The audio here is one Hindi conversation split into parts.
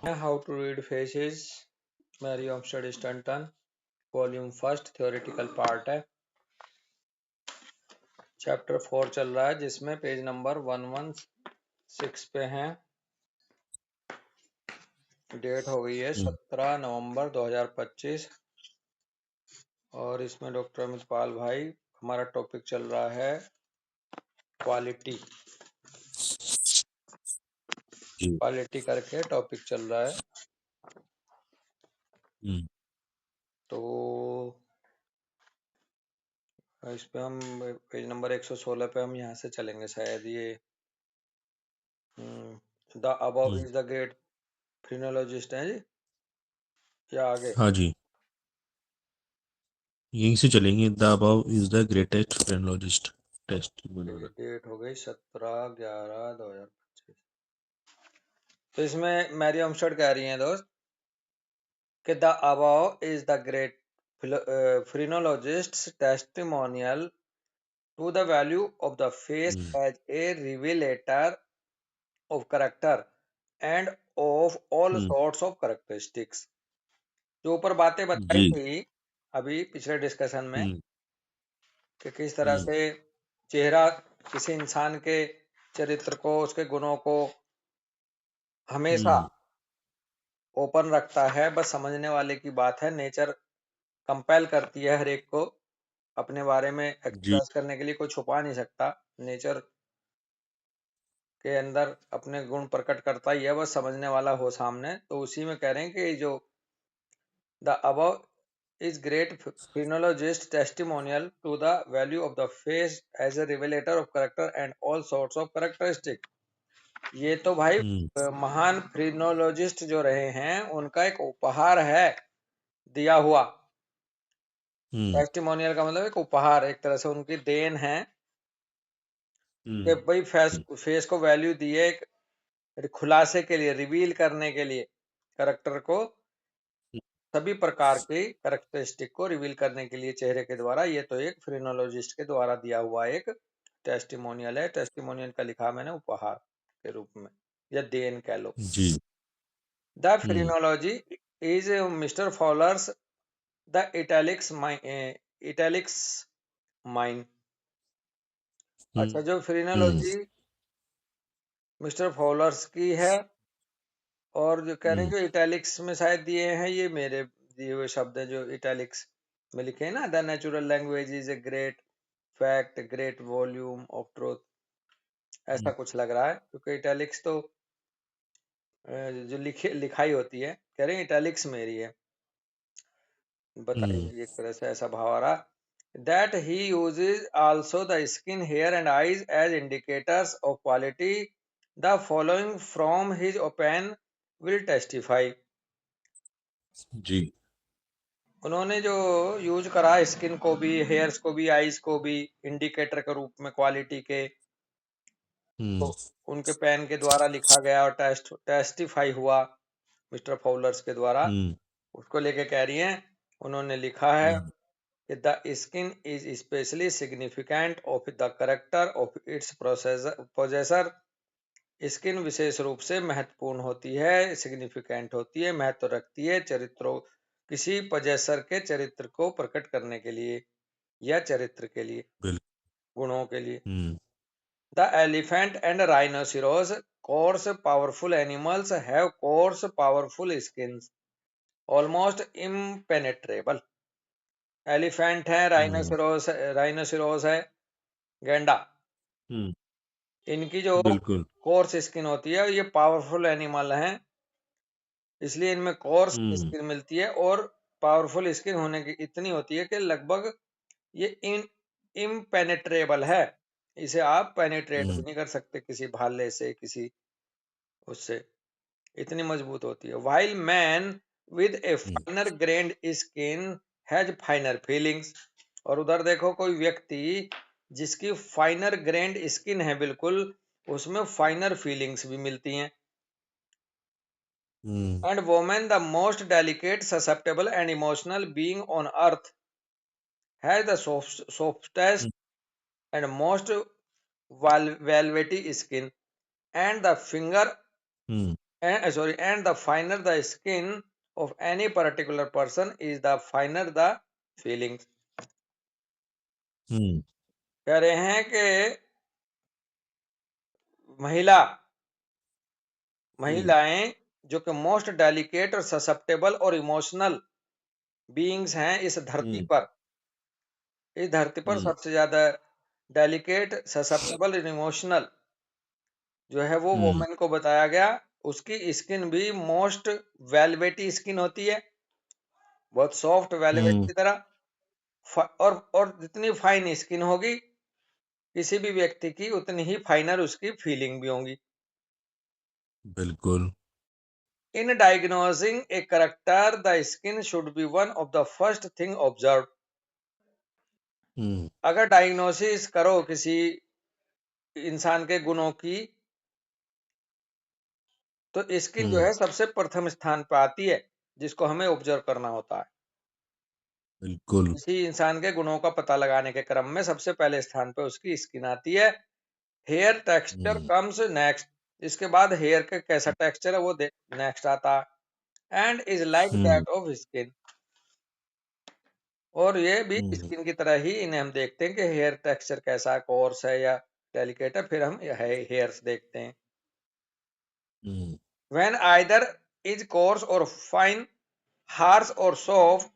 How to read faces, Mary Omstead Stanton, volume first theoretical part है। चैप्टर 4 चल रहा है जिसमें पेज नंबर 116 पे है। डेट हो गई है 17 नवंबर 2025 और इसमें डॉक्टर अमितपाल भाई, हमारा टॉपिक चल रहा है क्वालिटी। क्वालिटी करके टॉपिक चल रहा है। तो इस पे हम पेज नंबर 116 पे हम यहाँ से चलेंगे शायद। ये the above is the great phrenologist है जी, या आगे? हाँ जी, यहीं से चलेंगे। The above is the greatest phrenologist test. Date हो गई 17/11/2025। तो इसमें मैरी ओमस्टेड कह रही हैं दोस्त कि the above is the great phrenologist's testimonial to the value of the face as a revelator of character and of all sorts of characteristics। जो ऊपर बातें बताई जी। थी अभी पिछले डिस्कशन में हम्म, कि किस तरह हम्म, से चेहरा किसी इंसान के चरित्र को, उसके गुणों को हमेशा हम्म, ओपन रखता है। बस समझने वाले की बात है। नेचर कंपेल करती है हर एक को अपने बारे में जी। एक्सप्रेस करने के लिए, कोई छुपा नहीं सकता। नेचर के अंदर अपने गुण प्रकट करता ही है, बस समझने वाला हो सामने। तो उसी में कह रहे हैं कि जो the above is great phrenologist testimonial to the value of the face as a revelator of character and all sorts of characteristic। ये तो भाई हम्म, महान फ्रीनोलॉजिस्ट जो रहे हैं उनका एक उपहार है दिया हुआ। हम्म, टेस्टिमोनियल का मतलब एक उपहार, एक तरह से उनकी देन है कि हम्म, भाई फेस को वैल्यू दिए एक खुलासे के लिए, रिवील करने के लिए, करेक्टर को, सभी प्रकार की करेक्टरिस्टिक को रिवील करने के लिए चेहरे के द्वारा। ये तो एक फ्रीनोलॉजिस्ट के द्वारा दिया हुआ एक टेस्टिमोनियल है। टेस्टिमोनियल का लिखा मैंने उपहार के रूप में, या देन कह लो। जी। The hmm, phrenology is mister Fowler's the italics mine. Hmm, अच्छा, जो हम्म, फ्रीनोलॉजी मिस्टर फॉलर्स की है, और जो कह रहे हैं हम्म, जो इटैलिक्स में शायद दिए हैं, ये मेरे दिए हुए शब्द हैं जो इटैलिक्स में लिखे हैं ना। The natural language is a great fact, great volume of truth, ऐसा कुछ लग रहा है, क्योंकि इटैलिक्स तो जो लिखाई होती है। कह रहे हैं इटैलिक्स मेरी है, हम्म, बताइए। एक तरह से ऐसा भाव आ रहा। That he uses also the skin, hair and eyes as indicators of quality, the following from his open will testify. जी। उन्होंने जो यूज करा स्किन को भी, हेयर्स को भी, आईज को भी इंडिकेटर के रूप में क्वालिटी के, तो हम्म, उनके पेन के द्वारा लिखा गया और टेस्टिफाई हुआ मिस्टर फाउलर्स के द्वारा। हम्म, उसको लेके कह रही हैं, उन्होंने लिखा है हम्म, कि the skin is especially significant of the character of its possessor. Skin विशेष रूप से महत्वपूर्ण होती है, सिग्निफिकेंट होती है, महत्व रखती है चरित्रों, किसी पजेसर के चरित्र को प्रकट करने के लिए या चरित्र के लिए, बिल्कुल। गुणों के लिए। Hmm, the elephant and rhinoceros, course powerful animals, have course powerful skins almost impenetrable. Elephant है, हम्म, राइनोसिरोस है, गैंडा, हम्म, इनकी जो बिल्कुल। कोर्स स्किन होती है, ये पावरफुल एनिमल हैं, इसलिए इनमें कोर्स हम्म, स्किन मिलती है। और पावरफुल स्किन होने की इतनी होती है कि लगभग ये इम्पेनेट्रेबल है, इसे आप पेनेट्रेट भी हम्म, नहीं कर सकते किसी भाले से, किसी उससे, इतनी मजबूत होती है। While man with A hmm, फाइनर grand skin has फाइनर feelings. और उधर देखो कोई व्यक्ति जिसकी फाइनर ग्रेन्ड स्किन है, बिल्कुल उसमें फाइनर फीलिंग्स भी मिलती हैं। Hmm, and women the most delicate, susceptible and emotional being on earth has the softest and most velvety skin, and the finger hmm, and the finer the skin of any particular person is the finer the feelings. हम्म कह रहे हैं कि महिला हम्म महिलाएं जो कि मोस्ट डेलिकेट और ससेप्टेबल और इमोशनल बीइंग्स हैं हम्म इस धरती पर हम्म सबसे ज्यादा डेलिकेट ससेप्टेबल और इमोशनल जो है वो हम्म वुमेन को बताया गया। उसकी स्किन भी मोस्ट वेलवेटी स्किन होती है, बहुत सॉफ्ट वेलवेट हम्म, की तरह। और जितनी फाइन स्किन होगी किसी भी व्यक्ति की, उतनी ही फाइनर उसकी फीलिंग भी होंगी। बिल्कुल। In diagnosing a character the skin should be one of the first thing observe. Hmm अगर डायग्नोसिस करो किसी इंसान के गुणों की, तो स्किन जो हम्म है सबसे प्रथम स्थान पर आती है, जिसको हमें ऑब्जर्व करना होता है। बिल्कुल। किसी इंसान के गुणों का पता लगाने के क्रम में सबसे पहले स्थान पे उसकी स्किन आती है। हेयर टेक्सचर हम्म कम्स नेक्स्ट। इसके बाद हेयर का कैसा टेक्सचर है वो नेक्स्ट आता है। And is like hmm that of skin. और ये भी हम्म स्किन की तरह ही इन्हें हम देखते हैं कि हेयर टेक्सचर कैसा है, कोर्स है या डेलिकेट है, फिर हम हेयर्स देखते हैं। हम्म व्हेन आइदर इज कोर्स और फाइन, हार्श और soft,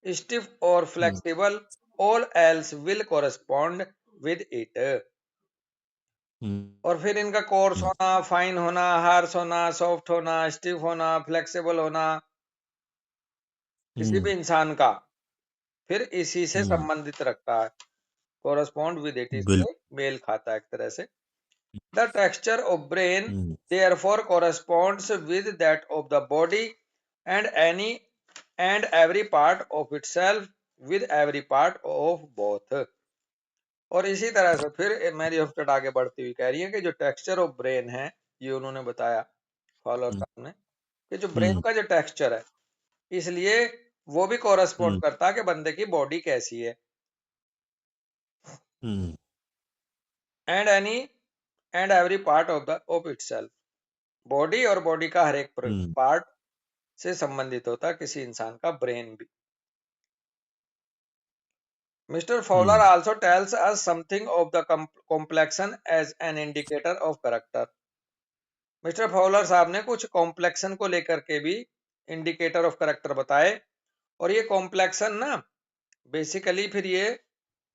stiff or hmm flexible, all else will correspond with it। और फिर इनका कोर्स हम्म होना, फाइन होना, हार्श होना, सॉफ्ट होना, स्टिफ होना, फ्लेक्सिबल होना, किसी हम्म भी इंसान का फिर इसी से हम्म, संबंधित रखता है, कोरस्पॉन्ड विद इट, बिल इससे मेल खाता है एक तरह से। The texture of brain hmm therefore corresponds with that of the body and any and every part of itself with every part of both। और इसी तरह से फिर मैरी हॉफस्टेड आगे बढ़ती हुई कह रही है कि जो टेक्सचर ऑफ ब्रेन है, ये उन्होंने बताया फॉलोअर हम्म साहब ने, कि जो ब्रेन हम्म का जो टेक्सचर है, इसलिए वो भी कोरस्पॉन्ड हम्म करता है कि बंदे की बॉडी कैसी है। Hmm and any and every part of itself. Body और बॉडी का हर एक हम्म पार्ट से संबंधित होता है किसी इंसान का ब्रेन भी। Mister Fowler hmm also tells us something of the complexion as an indicator of character. Mister Fowler साहब ने कुछ कॉम्प्लेक्शन को लेकर के भी इंडिकेटर ऑफ करेक्टर बताए। और ये कॉम्प्लेक्शन ना बेसिकली फिर ये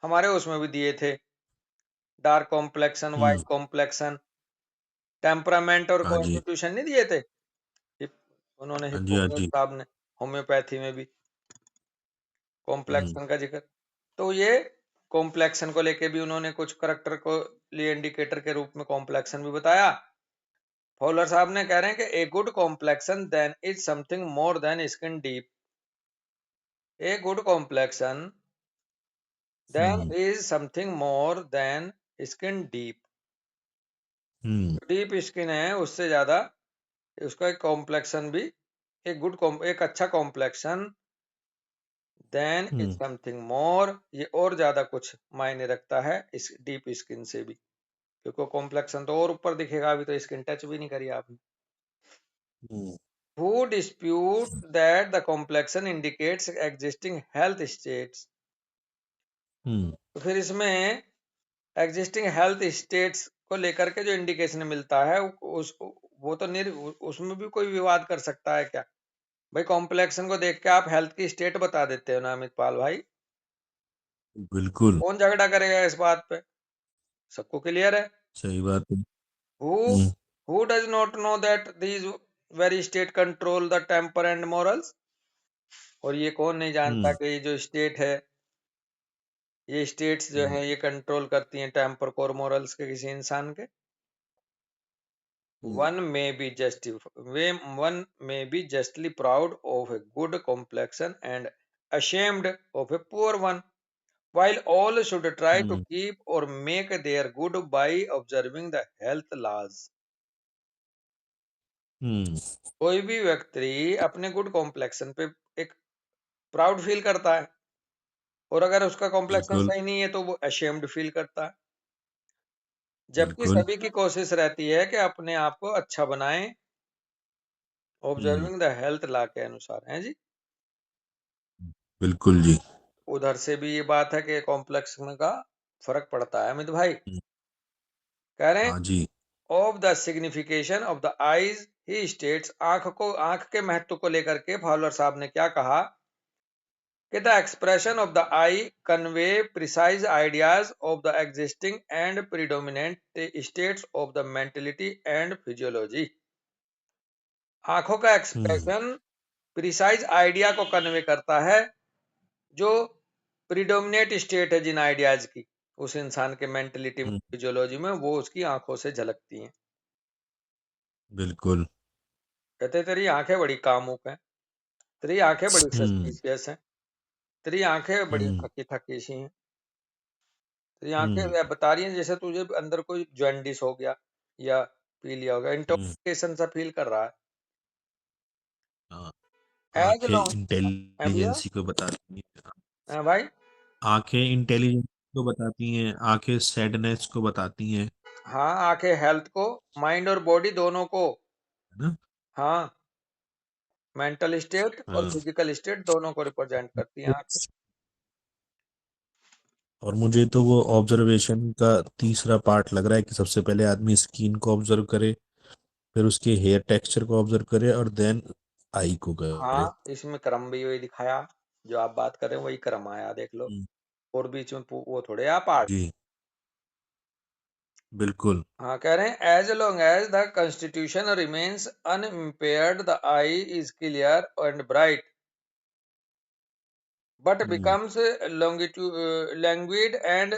हमारे उसमें भी दिए थे, डार्क कॉम्प्लेक्शन, वाइट हम्म, कॉम्प्लेक्शन, टेम्परामेंट और हाँ जी। कॉन्स्टिट्यूशन नहीं दिए थे। उन्होंने हाँ जी, हाँ हिप्पोक्रेट जी। साहब ने होम्योपैथी में भी हम्म कॉम्प्लेक्शन का जिक्र। तो ये कॉम्प्लेक्शन को लेके भी उन्होंने कुछ करेक्टर को लिए इंडिकेटर के रूप में कॉम्प्लेक्शन भी बताया। फॉलर साहब ने कह रहे हैं कि a good complexion then is something more than skin deep. A good complexion then hmm is something more than skin deep. Hmm deep skin है उससे ज्यादा उसका एक कॉम्प्लेक्शन भी, एक अच्छा complexion then is hmm something more, ये और ज्यादा कुछ मायने रखता है इस डीप स्किन से भी, क्योंकि कॉम्प्लेक्शन तो और ऊपर दिखेगा, अभी तो स्किन टच भी नहीं करी आपने। Hmm who dispute that the complexion indicates existing health status. Hmm तो फिर इसमें एग्जिस्टिंग हेल्थ स्टेट्स को लेकर के जो इंडिकेशन मिलता है उस वो तो उसमें भी कोई विवाद कर सकता है क्या? भाई कॉम्प्लेक्शन को देख के आप हेल्थ की स्टेट बता देते हो ना अमित पाल भाई, बिल्कुल कौन झगड़ा करेगा इस बात पे? सबको क्लियर है। सही बात है। Who hmm who does not know that these very state control the temper and morals. और ये कौन नहीं जानता हम्म कि ये जो स्टेट है, ये स्टेट्स जो हम्म है ये कंट्रोल करती हैं टेम्पर को और मॉरल्स के किसी इंसान के। हम्म One may be one may be justly proud of a good complexion and ashamed of a poor one, while all should try to hmm keep or make their good by observing the health laws। हम्म, कोई भी व्यक्ति अपने गुड कॉम्प्लेक्शन पे एक प्राउड फील करता है, और अगर उसका कॉम्प्लेक्शन बिल्कुल सही नहीं है तो वो अशेम्ड फील करता है। जबकि बिल्कुल। सभी की कोशिश रहती है कि अपने आप को अच्छा बनाएं ऑब्जर्विंग द हेल्थ लॉ के अनुसार है जी। बिल्कुल जी। उधर से भी ये बात है कि कॉम्प्लेक्स में का फर्क पड़ता है अमित भाई। कह रहे हैं हाँ जी। Of the signification of the eyes he states, आंख के महत्व को लेकर के फॉलोअर साहब ने क्या कहा कि the expression of the I convey precise ideas of the existing and predominant states of the mentality and physiology. आंखों का हम्म एक्सप्रेशन प्रिसाइज आइडिया को कन्वे करता है, जो प्रीडोमिनेट स्टेट है जिन आइडियाज की उस इंसान के मेंटलिटी में हम्म, फिजियोलॉजी में, वो उसकी आंखों से झलकती हैं। बिल्कुल। कहते तेरी आंखें बड़ी कामुक हैं, तेरी आंखें बड़ी हम्म सस्पिशियस हैं, तेरी आंखें बड़ी हम्म थकी थकी सी हैं, तेरी हम्म आंखें बता रही हैं जैसे तुझे अंदर कोई जॉन्डिस हो गया या पी लिया होगा, हम्म इंटॉक्सिकेशन सा फील कर रहा हाँ, है। एज आंखें लॉन्ग है भैया। इंटेलिजेंसी को बताती हैं। हाँ भाई। आंखें इंटेलिजेंस को बताती हैं, आंखें सैडनेस को बताती हैं, हाँ, आंखें हेल्थ को, माइंड और बॉडी दोनों को, है ना। हाँ, मेंटल स्टेट और हाँ। फिजिकल स्टेट दोनों को रिप्रेजेंट करती हैं आंखें। और मुझे तो वो ऑब्जर्वेशन का तीसरा पार्ट लग रहा है कि सबसे पहले आदमी स्किन को ऑब्जर्व करे, फिर उसके हेयर टेक्सचर को ऑब्जर्व करे, और देन आई को करे। हाँ, इसमें क्रम भी वही दिखाया, जो आप बात कर रहे हैं वही क्रम आया, देख लो। हम्म, और बीच में वो थोड़े आ पार्ट। जी बिल्कुल। हाँ, कह रहे हैं as long as the constitution remains unimpaired the eye is clear and bright, but hmm becomes languid and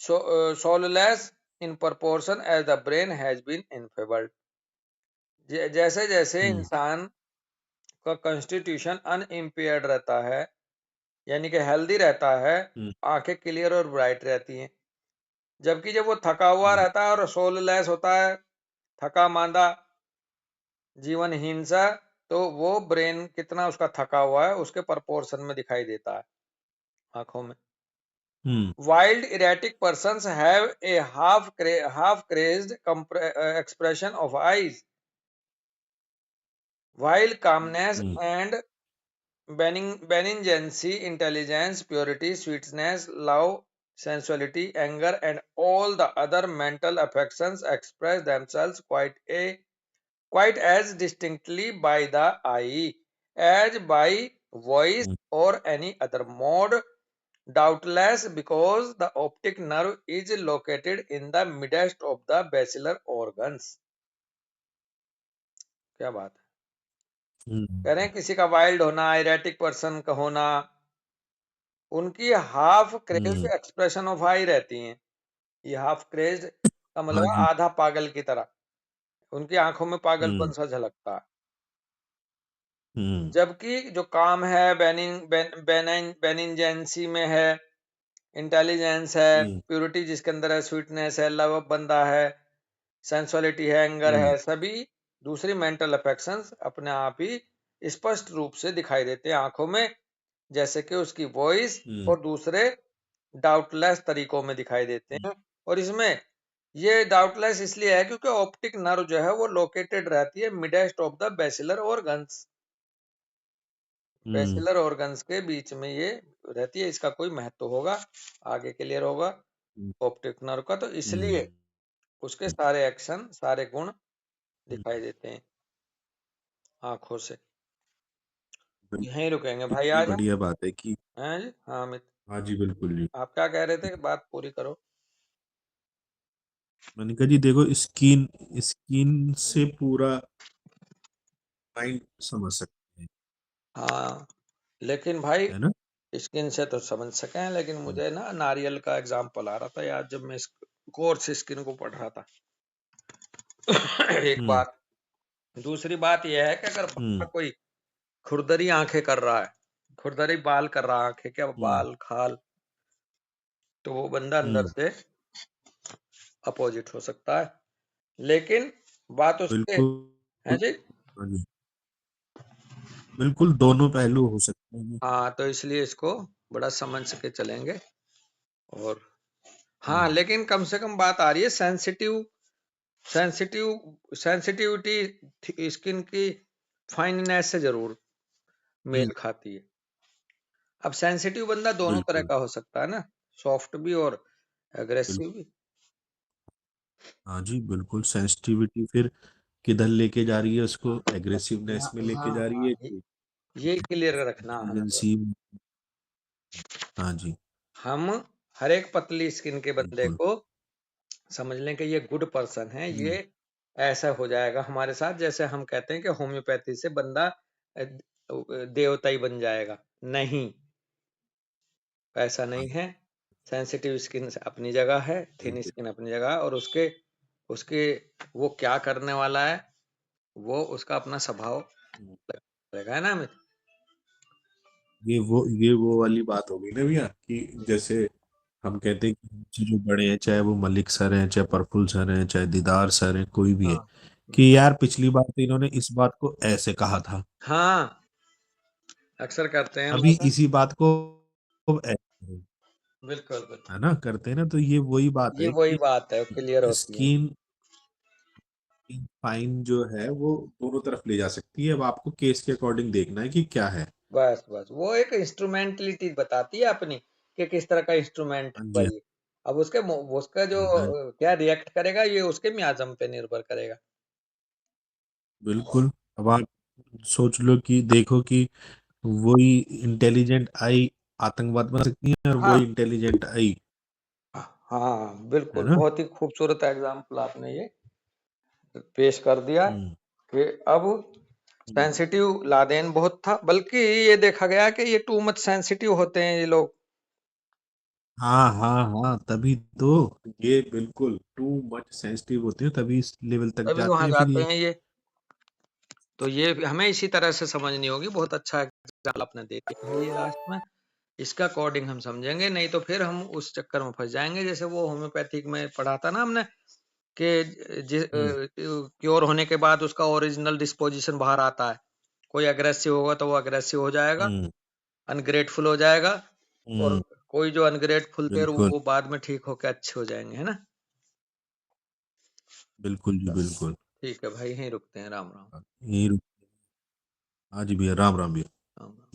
soulless in proportion as the brain has been enfeebled। जैसे जैसे हम्म इंसान का कॉन्स्टिट्यूशन अनइम्पेयर्ड रहता है, यानी कि हेल्दी रहता है, हम्म आंखें क्लियर और ब्राइट रहती हैं। जबकि जब वो थका हुआ हम्म रहता है और सोललेस होता है, थका मांदा, जीवनहीन सा, तो वो ब्रेन कितना उसका थका हुआ है उसके प्रपोर्शन में दिखाई देता है आंखों में। हम्म Wild erratic persons have a half crazed expression of eyes, while calmness hmm and benignancy, intelligence, purity, sweetness, love, sensuality, anger, and all the other mental affections express themselves quite as distinctly by the eye as by voice hmm or any other mode. Doubtless because the optic nerve is located in the midst of the basilar organs। क्या बात है। कह रहे हम्म हैं किसी का वाइल्ड होना, एरेटिक पर्सन का होना, उनकी हाफ क्रेज्ड हम्म, एक्सप्रेशन ऑफ आई रहती हैं। ये हाफ क्रेज्ड का हाँ मतलब जी। आधा पागल की तरह, उनकी आंखों में हम्म पागलपन सा झलकता है। हम्म जबकि जो काम है बेनिंजेंसी में है, इंटेलिजेंस है, हम्म प्यूरिटी जिसके अंदर है, स्वीटनेस है, लव बंदा है, सेंसुअलिटी है, एंगर हम्म है, सभी दूसरी मेंटल अफेक्शंस अपने आप ही स्पष्ट रूप से दिखाई देते हैं आंखों में, जैसे कि उसकी वॉइस हम्म और दूसरे डाउटलेस तरीकों में दिखाई देते हैं। और इसमें ये डाउटलेस इसलिए है क्योंकि ऑप्टिक नर्व जो है वो लोकेटेड रहती है midst of the basilar organs, hmm basilar organs के बीच में ये रहती है। इसका कोई महत्व होगा, आगे क्लियर होगा ऑप्टिक नर्व का, तो इसलिए हम्म उसके सारे एक्शन, सारे गुण हम्म, दिखाई देते हैं आंखों से। बिल्कुल। यहीं रुकेंगे भाई कितनी आज हम। बढ़िया बात है कि, हैं जी, हाँ अमित, हाँ जी बिल्कुल जी। आप क्या कह रहे थे, बात पूरी करो। मैंने कहा जी देखो, स्किन स्किन से पूरा माइंड समझ सकते हैं, हाँ, लेकिन भाई है ना। स्किन से तो समझ सके हैं, लेकिन मुझे ना नारियल का एग्जाम्पल आ रहा था यार जब मैं इस कोर्स स्किन को पढ़ रहा था। एक हम्म बात, दूसरी बात यह है कि अगर बंदा हम्म कोई खुरदरी आंखें कर रहा है, खुरदरी बाल कर रहा है, आंखें क्या, हम्म बाल खाल, तो वो बंदा अंदर हम्म से अपोजिट हो सकता है। लेकिन बात उसके बिल्कुल। है जी। हाँ जी, बिल्कुल दोनों पहलू हो सकते हैं। हाँ, तो इसलिए इसको बड़ा समझ के चलेंगे। और हाँ, हम्म लेकिन कम से कम बात आ रही है सेंसिटिविटी स्किन की फाइननेस से जरूर मेल हम्म, खाती है। अब सेंसिटिव बंदा दोनों तरह बिल्कुल का हो सकता है ना, सॉफ्ट भी और बिल्कुल। एग्रेसिव भी। हाँ जी, बिल्कुल सेंसिटिविटी फिर किधर लेके जा रही है उसको, हाँ एग्रेसिवनेस में हाँ लेके जा रही हाँ, है ये कि ये क्लियर रखना हमें बस। इंटेलिजेंसी। हाँ जी, हम हर एक पतली स्किन के बंदे बिल्कुल। को समझ लें कि ये गुड पर्सन है, ये हम्म, ऐसा हो जाएगा हमारे साथ, जैसे हम कहते हैं कि होम्योपैथी से बंदा देवता ही बन जाएगा। नहीं, ऐसा हाँ, नहीं है। सेंसिटिव स्किन अपनी जगह है, थिन बिल्कुल। स्किन अपनी जगह है, और उसके उसके वो क्या करने वाला है, वो उसका अपना स्वभाव हम्म, रहेगा, है ना अमित? ये वो वाली बात हो गई ना भैया, कि जैसे हम कहते हैं कि हमसे जो बड़े हैं, चाहे वो मलिक सर हैं, चाहे प्रफुल्ल सर हैं, चाहे दीदार सर हैं, कोई भी है, हाँ कि यार पिछली बार तो इन्होंने इस बात को ऐसे कहा था, हाँ, अक्सर करते हैं हम अभी ऐसा। इसी बात को ऐसे करो। बिल्कुल बिल्कुल, है ना, करते हैं ना, तो ये वही बात ये है वही कि बात है, क्लियर होती है। स्किन फाइन जो है वो दोनों तरफ ले जा सकती है। अब आपको केस के अकॉर्डिंग देखना है कि क्या है। बस बस, वो एक इंस्ट्रूमेंटलिटी बताती है अपनी, कि किस तरह का इंस्ट्रूमेंट हाँ है जी, भाई। अब उसका जो हाँ जी, क्या रिएक्ट करेगा, ये उसके मियाजम पे निर्भर करेगा। बिल्कुल। अब आप सोच लो कि देखो कि वही इंटेलिजेंट आई आतंकवाद बन सकती है, और हाँ वही इंटेलिजेंट आई, हाँ, है बिल्कुल, ना। बहुत ही खूबसूरत एग्जाम्पल आपने ये पेश कर दिया, हम्म, कि अब हम्म। सेंसिटिव लादेन बहुत था, बल्कि ये देखा गया कि ये टू मच सेंसिटिव होते हैं ये लोग। हाँ हाँ हाँ, तभी तो ये बिल्कुल टू मच सेंसिटिव होते हैं, तभी इस लेवल तक तभी जाते वहां हैं फिर जाते ये। हैं ये। तो ये हमें इसी तरह से समझनी होगी। बहुत अच्छा एग्जाम्पल आपने दे दिया है ये लास्ट में। इसका अकॉर्डिंग हम समझेंगे, नहीं तो फिर हम उस चक्कर में फंस जाएंगे, जैसे वो होम्योपैथिक में पढ़ा था ना हमने, कि हम्म, क्योर होने के बाद उसका ओरिजिनल डिस्पोजिशन बाहर आता है। कोई अग्रेसिव होगा तो वो अग्रेसिव हो जाएगा, हम्म, अनग्रेटफुल हो जाएगा, और हम्म, कोई जो अनग्रेटफुल थे बिल्कुल वो बाद में ठीक होकर अच्छे हो जाएंगे, है ना? बिल्कुल जी, बिल्कुल। ठीक है भाई, यहीं रुकते हैं। राम राम। यही रुक- हाँ जी भैया, राम राम भैया। राम राम।